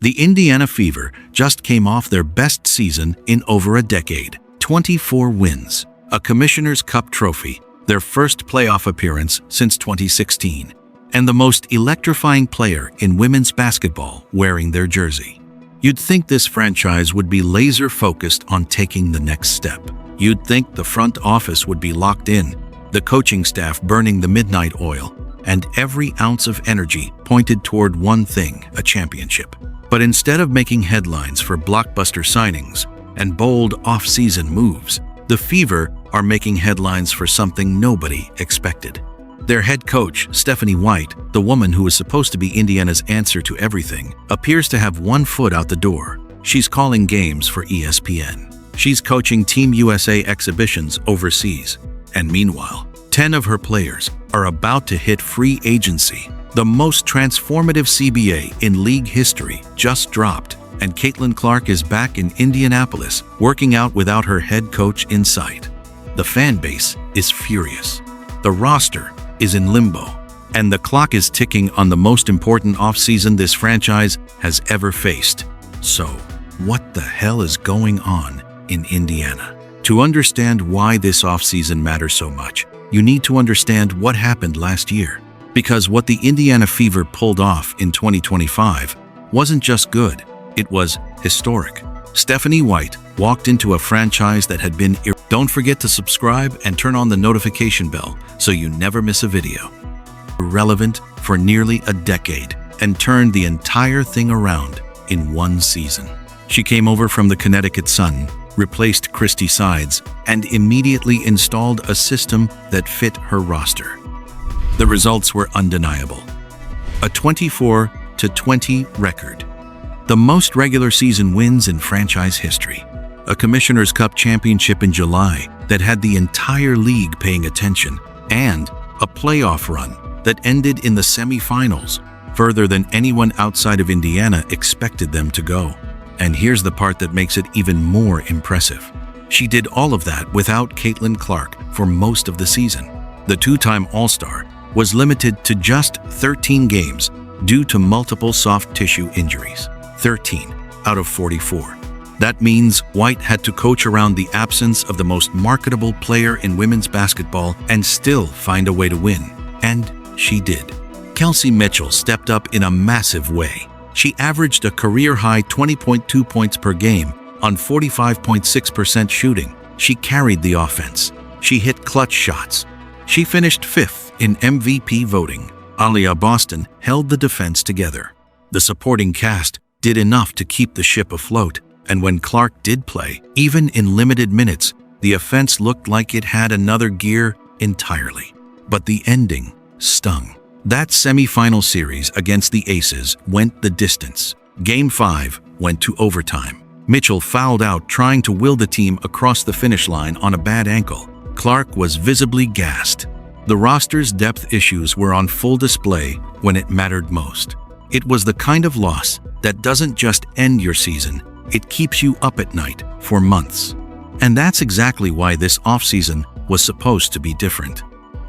The Indiana Fever just came off their best season in over a decade. 24 wins, a Commissioner's Cup trophy, their first playoff appearance since 2016, and the most electrifying player in women's basketball wearing their jersey. You'd think this franchise would be laser-focused on taking the next step. You'd think the front office would be locked in, the coaching staff burning the midnight oil, and every ounce of energy pointed toward one thing, a championship. But instead of making headlines for blockbuster signings and bold off-season moves, the Fever are making headlines for something nobody expected. Their head coach, Stephanie White, the woman who is supposed to be Indiana's answer to everything, appears to have one foot out the door. She's calling games for ESPN. She's coaching Team USA exhibitions overseas. And meanwhile, 10 of her players are about to hit free agency. The most transformative CBA in league history just dropped, and Caitlin Clark is back in Indianapolis, working out without her head coach in sight. The fan base is furious. The roster is in limbo, and the clock is ticking on the most important offseason this franchise has ever faced. So, what the hell is going on in Indiana? To understand why this offseason matters so much, you need to understand what happened last year. Because what the Indiana Fever pulled off in 2025 wasn't just good, it was historic. Stephanie White walked into a franchise that had been Don't forget to subscribe and turn on the notification bell so you never miss a video. Irrelevant for nearly a decade and turned the entire thing around in one season. She came over from the Connecticut Sun, replaced Christy Sides, and immediately installed a system that fit her roster. The results were undeniable. A 24-20 record. The most regular season wins in franchise history. A Commissioner's Cup championship in July that had the entire league paying attention. And a playoff run that ended in the semifinals, further than anyone outside of Indiana expected them to go. And here's the part that makes it even more impressive. She did all of that without Caitlin Clark for most of the season. The two-time All-Star was limited to just 13 games due to multiple soft tissue injuries. 13 out of 44. That means White had to coach around the absence of the most marketable player in women's basketball and still find a way to win. And she did. Kelsey Mitchell stepped up in a massive way. She averaged a career-high 20.2 points per game on 45.6% shooting. She carried the offense. She hit clutch shots. She finished 5th in MVP voting. Aliyah Boston held the defense together. The supporting cast did enough to keep the ship afloat, and when Clark did play, even in limited minutes, the offense looked like it had another gear entirely. But the ending stung. That semifinal series against the Aces went the distance. Game 5 went to overtime. Mitchell fouled out trying to will the team across the finish line on a bad ankle. Clark was visibly gassed. The roster's depth issues were on full display when it mattered most. It was the kind of loss that doesn't just end your season, it keeps you up at night for months. And that's exactly why this offseason was supposed to be different.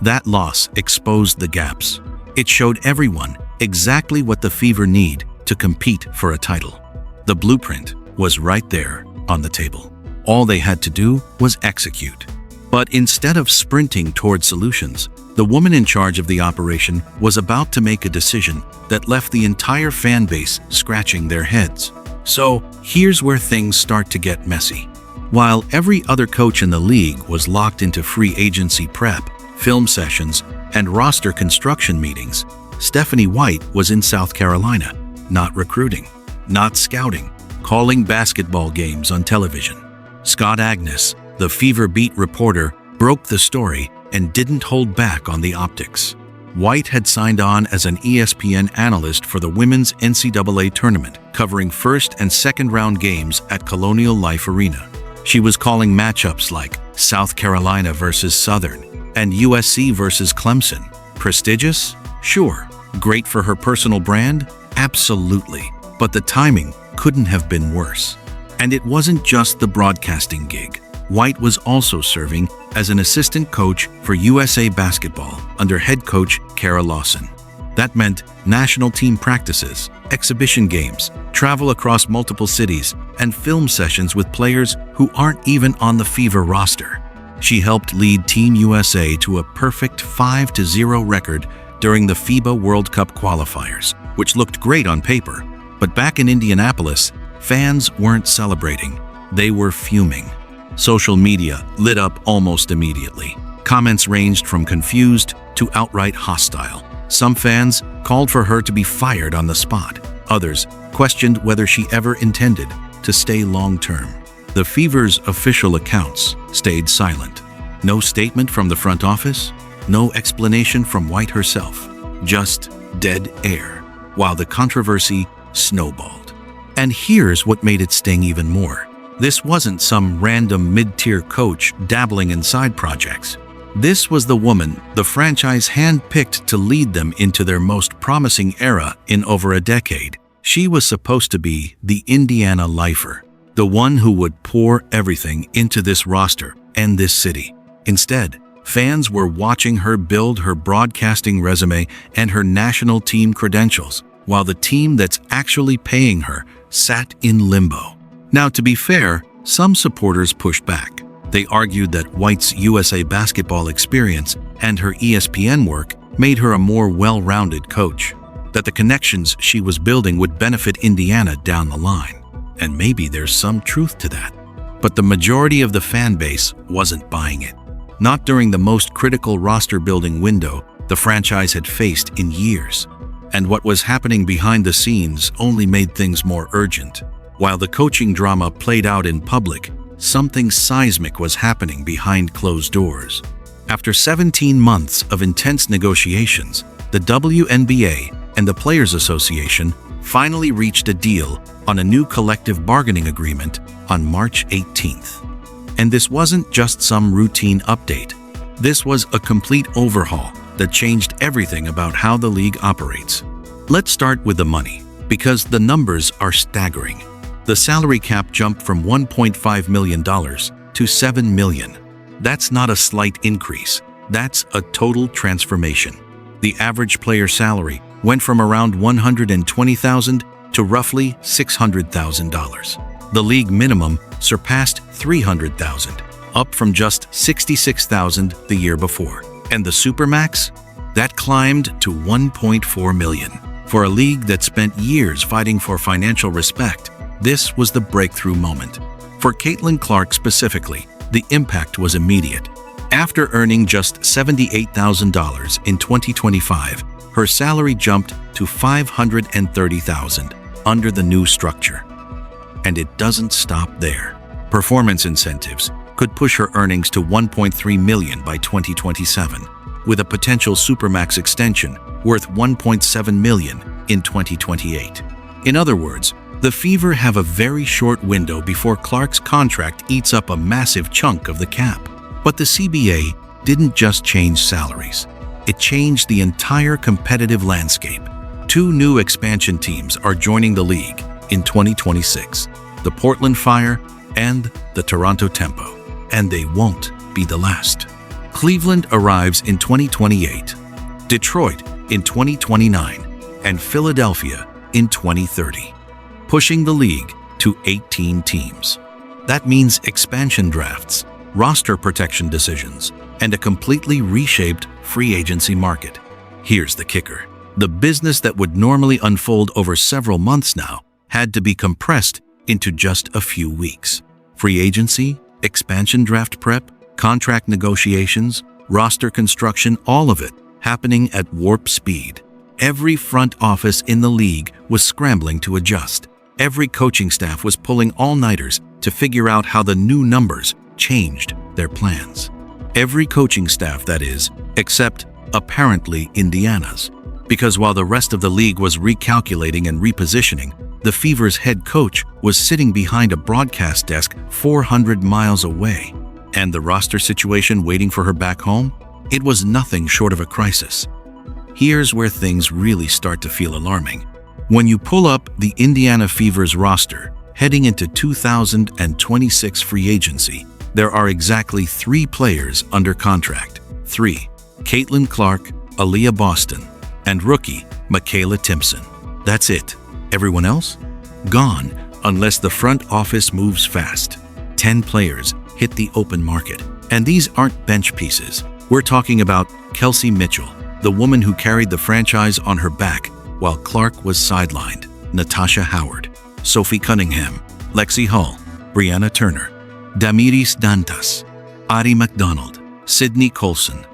That loss exposed the gaps. It showed everyone exactly what the Fever need to compete for a title. The blueprint was right there on the table. All they had to do was execute. But instead of sprinting toward solutions, the woman in charge of the operation was about to make a decision that left the entire fan base scratching their heads. So here's where things start to get messy. While every other coach in the league was locked into free agency prep, film sessions, and roster construction meetings, Stephanie White was in South Carolina, not recruiting, not scouting, calling basketball games on television. Scott Agnes, the Fever beat reporter, broke the story and didn't hold back on the optics. White had signed on as an ESPN analyst for the Women's NCAA Tournament, covering first and second round games at Colonial Life Arena. She was calling matchups like South Carolina versus Southern and USC versus Clemson. Prestigious? Sure. Great for her personal brand? Absolutely. But the timing couldn't have been worse. And it wasn't just the broadcasting gig. White was also serving as an assistant coach for USA Basketball under head coach Kara Lawson. That meant national team practices, exhibition games, travel across multiple cities, and film sessions with players who aren't even on the Fever roster. She helped lead Team USA to a perfect 5-0 record during the FIBA World Cup qualifiers, which looked great on paper. But back in Indianapolis, fans weren't celebrating. They were fuming. Social media lit up almost immediately. Comments ranged from confused to outright hostile. Some fans called for her to be fired on the spot. Others questioned whether she ever intended to stay long-term. The Fever's official accounts stayed silent. No statement from the front office, no explanation from White herself, just dead air, while the controversy snowballed. And here's what made it sting even more. This wasn't some random mid-tier coach dabbling in side projects. This was the woman the franchise handpicked to lead them into their most promising era in over a decade. She was supposed to be the Indiana lifer, the one who would pour everything into this roster and this city. Instead, fans were watching her build her broadcasting resume and her national team credentials, while the team that's actually paying her sat in limbo. Now, to be fair, some supporters pushed back. They argued that White's USA basketball experience and her ESPN work made her a more well-rounded coach, that the connections she was building would benefit Indiana down the line. And maybe there's some truth to that. But the majority of the fan base wasn't buying it. Not during the most critical roster-building window the franchise had faced in years. And what was happening behind the scenes only made things more urgent. While the coaching drama played out in public, something seismic was happening behind closed doors. After 17 months of intense negotiations, the WNBA and the Players Association finally reached a deal on a new collective bargaining agreement on March 18th. And this wasn't just some routine update. This was a complete overhaul that changed everything about how the league operates. Let's start with the money, because the numbers are staggering. The salary cap jumped from $1.5 million to $7 million. That's not a slight increase. That's a total transformation. The average player salary went from around $120,000 to roughly $600,000. The league minimum surpassed $300,000, up from just $66,000 the year before. And the Supermax? That climbed to $1.4 million. For a league that spent years fighting for financial respect, this was the breakthrough moment. For Caitlin Clark specifically, the impact was immediate. After earning just $78,000 in 2025, her salary jumped to $530,000 under the new structure. And it doesn't stop there. Performance incentives could push her earnings to $1.3 million by 2027, with a potential Supermax extension worth $1.7 million in 2028. In other words, the Fever have a very short window before Clark's contract eats up a massive chunk of the cap. But the CBA didn't just change salaries. It changed the entire competitive landscape. 2 new expansion teams are joining the league in 2026, the Portland Fire and the Toronto Tempo. And they won't be the last. Cleveland arrives in 2028, Detroit in 2029, and Philadelphia in 2030. Pushing the league to 18 teams. That means expansion drafts, roster protection decisions, and a completely reshaped free agency market. Here's the kicker. The business that would normally unfold over several months now had to be compressed into just a few weeks. Free agency, expansion draft prep, contract negotiations, roster construction, all of it happening at warp speed. Every front office in the league was scrambling to adjust. Every coaching staff was pulling all-nighters to figure out how the new numbers changed their plans. Every coaching staff, that is, except apparently Indiana's. Because while the rest of the league was recalculating and repositioning, the Fever's head coach was sitting behind a broadcast desk 400 miles away. And the roster situation waiting for her back home? It was nothing short of a crisis. Here's where things really start to feel alarming. When you pull up the Indiana Fever's roster, heading into 2026 free agency, there are exactly 3 players under contract. 3. Caitlin Clark, Aliyah Boston, and rookie Michaela Timpson. That's it. Everyone else? Gone, unless the front office moves fast. 10 players hit the open market, and these aren't bench pieces. We're talking about Kelsey Mitchell, the woman who carried the franchise on her back while Clark was sidelined, Natasha Howard, Sophie Cunningham, Lexi Hull, Brianna Turner, Damiris Dantas, Addie McDonald, Sydney Colson.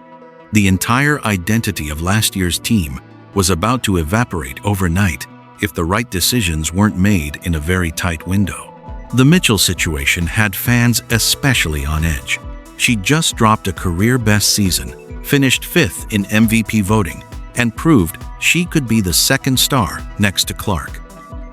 The entire identity of last year's team was about to evaporate overnight if the right decisions weren't made in a very tight window. The Mitchell situation had fans especially on edge. She just dropped a career-best season, finished 5th in MVP voting, and proved she could be the second star next to Clark.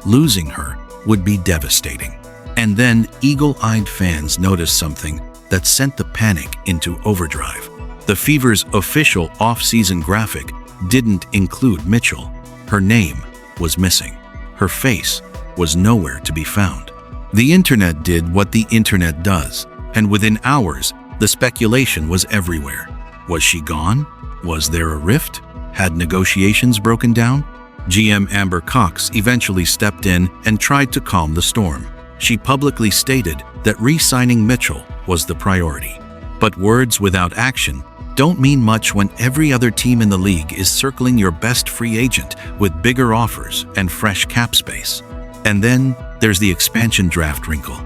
Losing her would be devastating. And then eagle-eyed fans noticed something that sent the panic into overdrive. The Fever's official off-season graphic didn't include Mitchell. Her name was missing. Her face was nowhere to be found. The internet did what the internet does, and within hours, the speculation was everywhere. Was she gone? Was there a rift? Had negotiations broken down? GM Amber Cox eventually stepped in and tried to calm the storm. She publicly stated that re-signing Mitchell was the priority. But words without action don't mean much when every other team in the league is circling your best free agent with bigger offers and fresh cap space. And then there's the expansion draft wrinkle.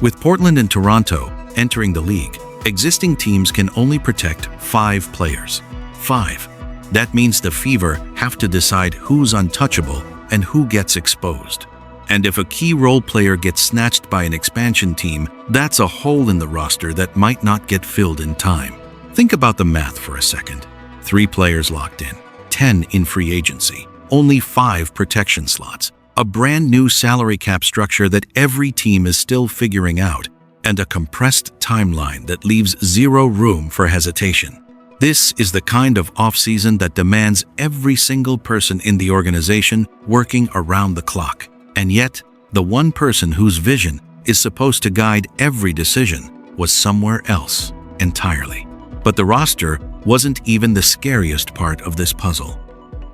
With Portland and Toronto entering the league, existing teams can only protect 5 players. 5. That means the Fever have to decide who's untouchable and who gets exposed. And if a key role player gets snatched by an expansion team, that's a hole in the roster that might not get filled in time. Think about the math for a second. 3 players locked in, 10 in free agency, only 5 protection slots, a brand new salary cap structure that every team is still figuring out, and a compressed timeline that leaves 0 room for hesitation. This is the kind of offseason that demands every single person in the organization working around the clock. And yet, the one person whose vision is supposed to guide every decision was somewhere else entirely. But the roster wasn't even the scariest part of this puzzle.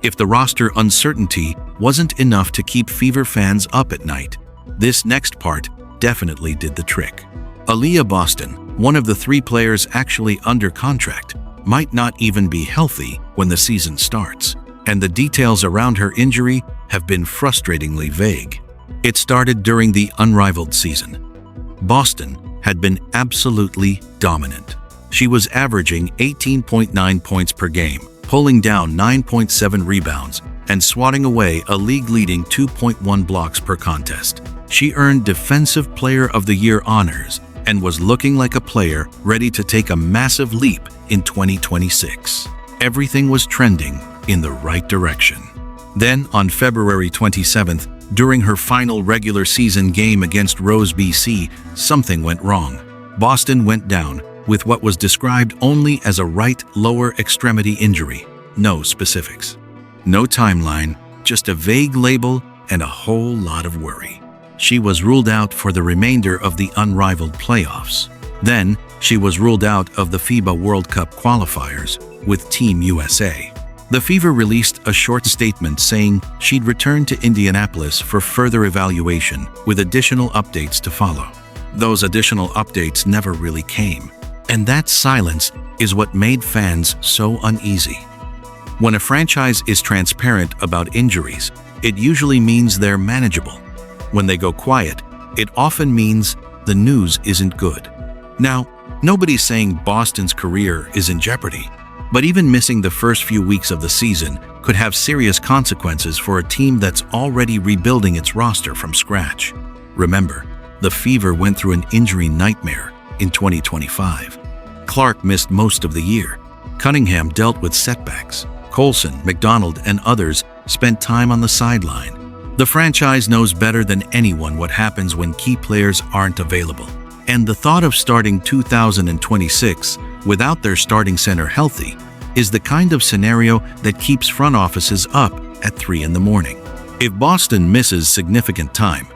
If the roster uncertainty wasn't enough to keep Fever fans up at night, this next part definitely did the trick. Aliyah Boston, one of the 3 players actually under contract, might not even be healthy when the season starts, and the details around her injury have been frustratingly vague. It started during the unrivaled season. Boston had been absolutely dominant. She was averaging 18.9 points per game, pulling down 9.7 rebounds, and swatting away a league-leading 2.1 blocks per contest. She earned Defensive Player of the Year honors and was looking like a player ready to take a massive leap in 2026. Everything was trending in the right direction. Then, on February 27th, during her final regular season game against Rose, BC, something went wrong. Boston went down with what was described only as a right lower extremity injury. No specifics. No timeline, just a vague label and a whole lot of worry. She was ruled out for the remainder of the unrivaled playoffs. Then, she was ruled out of the FIBA World Cup qualifiers with Team USA. The Fever released a short statement saying she'd return to Indianapolis for further evaluation with additional updates to follow. Those additional updates never really came. And that silence is what made fans so uneasy. When a franchise is transparent about injuries, it usually means they're manageable. When they go quiet, it often means the news isn't good. Now, nobody's saying Boston's career is in jeopardy, but even missing the first few weeks of the season could have serious consequences for a team that's already rebuilding its roster from scratch. Remember, the Fever went through an injury nightmare in 2025. Clark missed most of the year. Cunningham dealt with setbacks. Colson, McDonald, and others spent time on the sideline. The franchise knows better than anyone what happens when key players aren't available. And the thought of starting 2026 without their starting center healthy is the kind of scenario that keeps front offices up at 3 in the morning. If Boston misses significant time,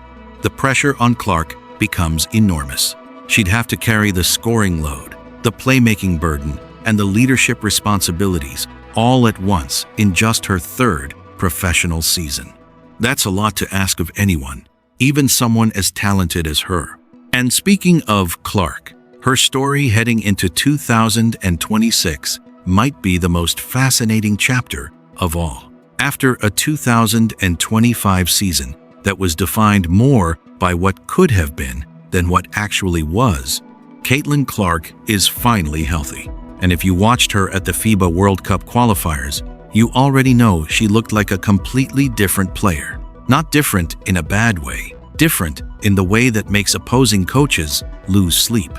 the pressure on Clark becomes enormous. She'd have to carry the scoring load, the playmaking burden, and the leadership responsibilities, all at once in just her third professional season. That's a lot to ask of anyone, even someone as talented as her. And speaking of Clark, her story heading into 2026 might be the most fascinating chapter of all. After a 2025 season that was defined more by what could have been than what actually was, Caitlin Clark is finally healthy. And if you watched her at the FIBA World Cup qualifiers, you already know she looked like a completely different player. Not different in a bad way, different in the way that makes opposing coaches lose sleep.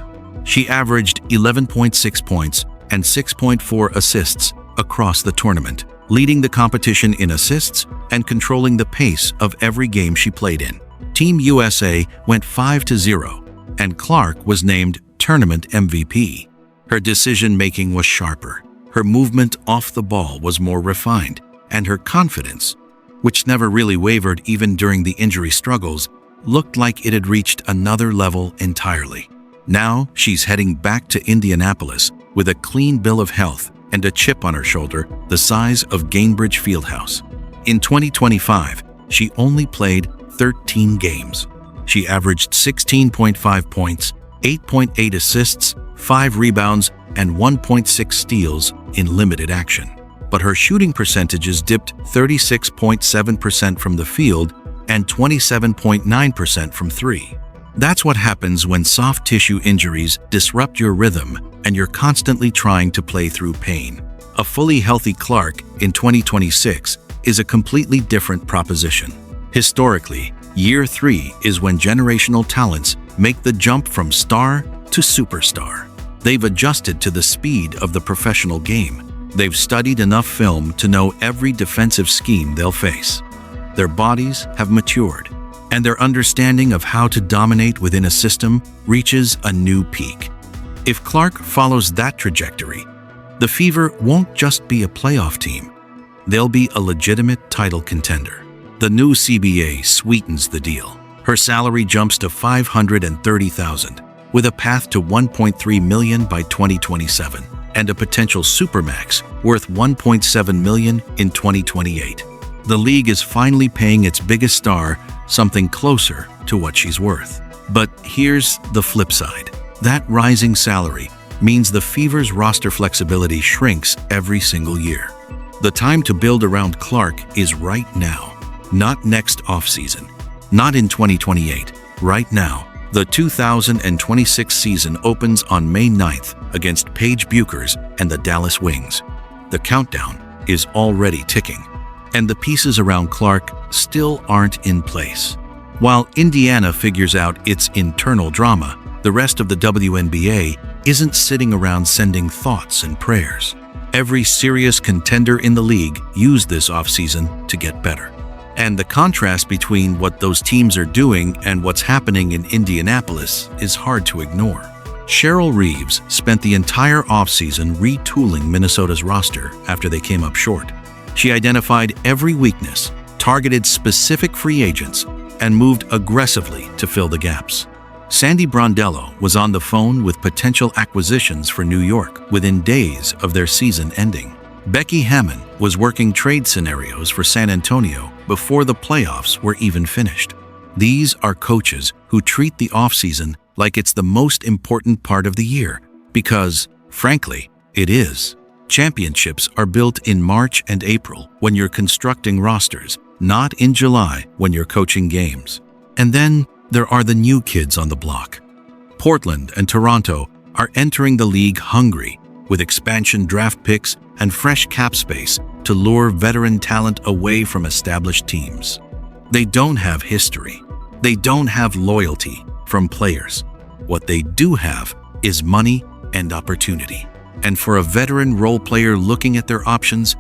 She averaged 11.6 points and 6.4 assists across the tournament, leading the competition in assists and controlling the pace of every game she played in. Team USA went 5-0, and Clark was named Tournament MVP. Her decision-making was sharper, her movement off the ball was more refined, and her confidence, which never really wavered even during the injury struggles, looked like it had reached another level entirely. Now she's heading back to Indianapolis with a clean bill of health and a chip on her shoulder the size of Gainbridge Fieldhouse. In 2025, she only played 13 games. She averaged 16.5 points, 8.8 assists, 5 rebounds, and 1.6 steals in limited action. But her shooting percentages dipped 36.7% from the field and 27.9% from three. That's what happens when soft tissue injuries disrupt your rhythm and you're constantly trying to play through pain. A fully healthy Clark in 2026 is a completely different proposition. Historically, year 3 is when generational talents make the jump from star to superstar. They've adjusted to the speed of the professional game. They've studied enough film to know every defensive scheme they'll face. Their bodies have matured, and their understanding of how to dominate within a system reaches a new peak. If Clark follows that trajectory, the Fever won't just be a playoff team. They'll be a legitimate title contender. The new CBA sweetens the deal. Her salary jumps to $530,000, with a path to $1.3 million by 2027, and a potential supermax worth $1.7 million in 2028. The league is finally paying its biggest star something closer to what she's worth. But here's the flip side. That rising salary means the Fever's roster flexibility shrinks every single year. The time to build around Clark is right now, not next offseason, not in 2028, right now. The 2026 season opens on May 9th against Paige Buchers and the Dallas Wings. The countdown is already ticking, and the pieces around Clark still aren't in place. While Indiana figures out its internal drama, the rest of the WNBA isn't sitting around sending thoughts and prayers. Every serious contender in the league used this offseason to get better. And the contrast between what those teams are doing and what's happening in Indianapolis is hard to ignore. Cheryl Reeves spent the entire offseason retooling Minnesota's roster after they came up short. She identified every weakness, targeted specific free agents, and moved aggressively to fill the gaps. Sandy Brondello was on the phone with potential acquisitions for New York within days of their season ending. Becky Hammon was working trade scenarios for San Antonio before the playoffs were even finished. These are coaches who treat the offseason like it's the most important part of the year, because, frankly, it is. Championships are built in March and April when you're constructing rosters, not in July when you're coaching games. And then there are the new kids on the block. Portland and Toronto are entering the league hungry, with expansion draft picks and fresh cap space to lure veteran talent away from established teams. They don't have history. They don't have loyalty from players. What they do have is money and opportunity. And for a veteran role player looking at their options,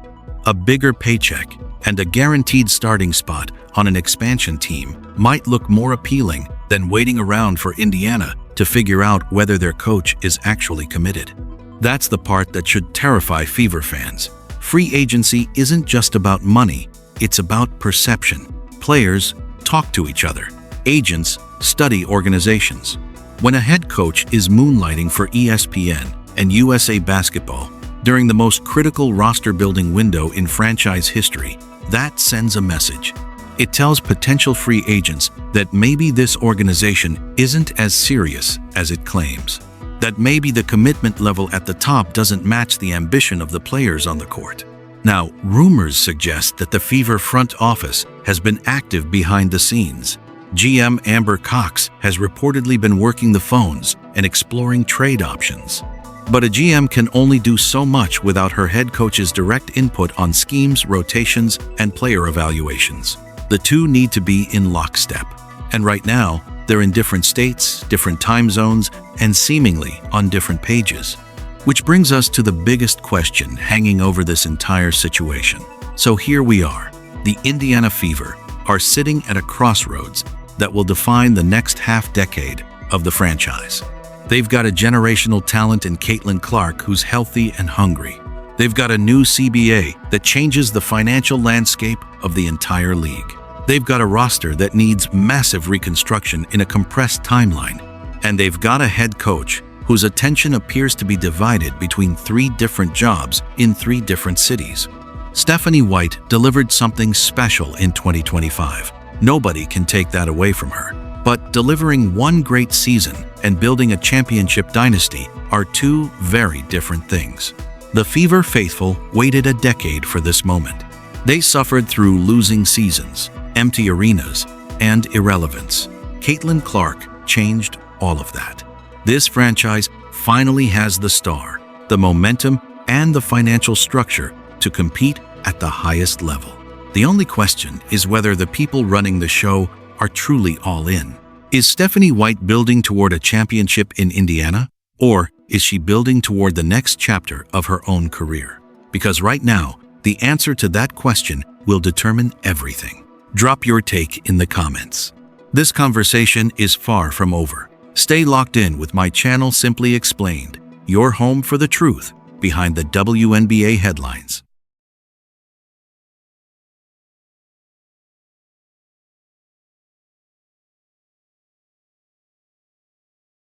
a bigger paycheck and a guaranteed starting spot on an expansion team might look more appealing than waiting around for Indiana to figure out whether their coach is actually committed. That's the part that should terrify Fever fans. Free agency isn't just about money, it's about perception. Players talk to each other. Agents study organizations. When a head coach is moonlighting for ESPN and USA Basketball, during the most critical roster-building window in franchise history, that sends a message. It tells potential free agents that maybe this organization isn't as serious as it claims. That maybe the commitment level at the top doesn't match the ambition of the players on the court. Now, rumors suggest that the Fever front office has been active behind the scenes. GM Amber Cox has reportedly been working the phones and exploring trade options. But a GM can only do so much without her head coach's direct input on schemes, rotations, and player evaluations. The two need to be in lockstep. And right now, they're in different states, different time zones, and seemingly on different pages. Which brings us to the biggest question hanging over this entire situation. So here we are. The Indiana Fever are sitting at a crossroads that will define the next half-decade of the franchise. They've got a generational talent in Caitlin Clark who's healthy and hungry. They've got a new CBA that changes the financial landscape of the entire league. They've got a roster that needs massive reconstruction in a compressed timeline. And they've got a head coach whose attention appears to be divided between 3 different jobs in 3 different cities. Stephanie White delivered something special in 2025. Nobody can take that away from her. But delivering one great season and building a championship dynasty are 2 very different things. The Fever faithful waited a decade for this moment. They suffered through losing seasons, empty arenas, and irrelevance. Caitlin Clark changed all of that. This franchise finally has the star, the momentum, and the financial structure to compete at the highest level. The only question is whether the people running the show are truly all in. Is Stephanie White building toward a championship in Indiana? Or is she building toward the next chapter of her own career? Because right now, the answer to that question will determine everything. Drop your take in the comments. This conversation is far from over. Stay locked in with my channel Simply Explained, your home for the truth behind the WNBA headlines.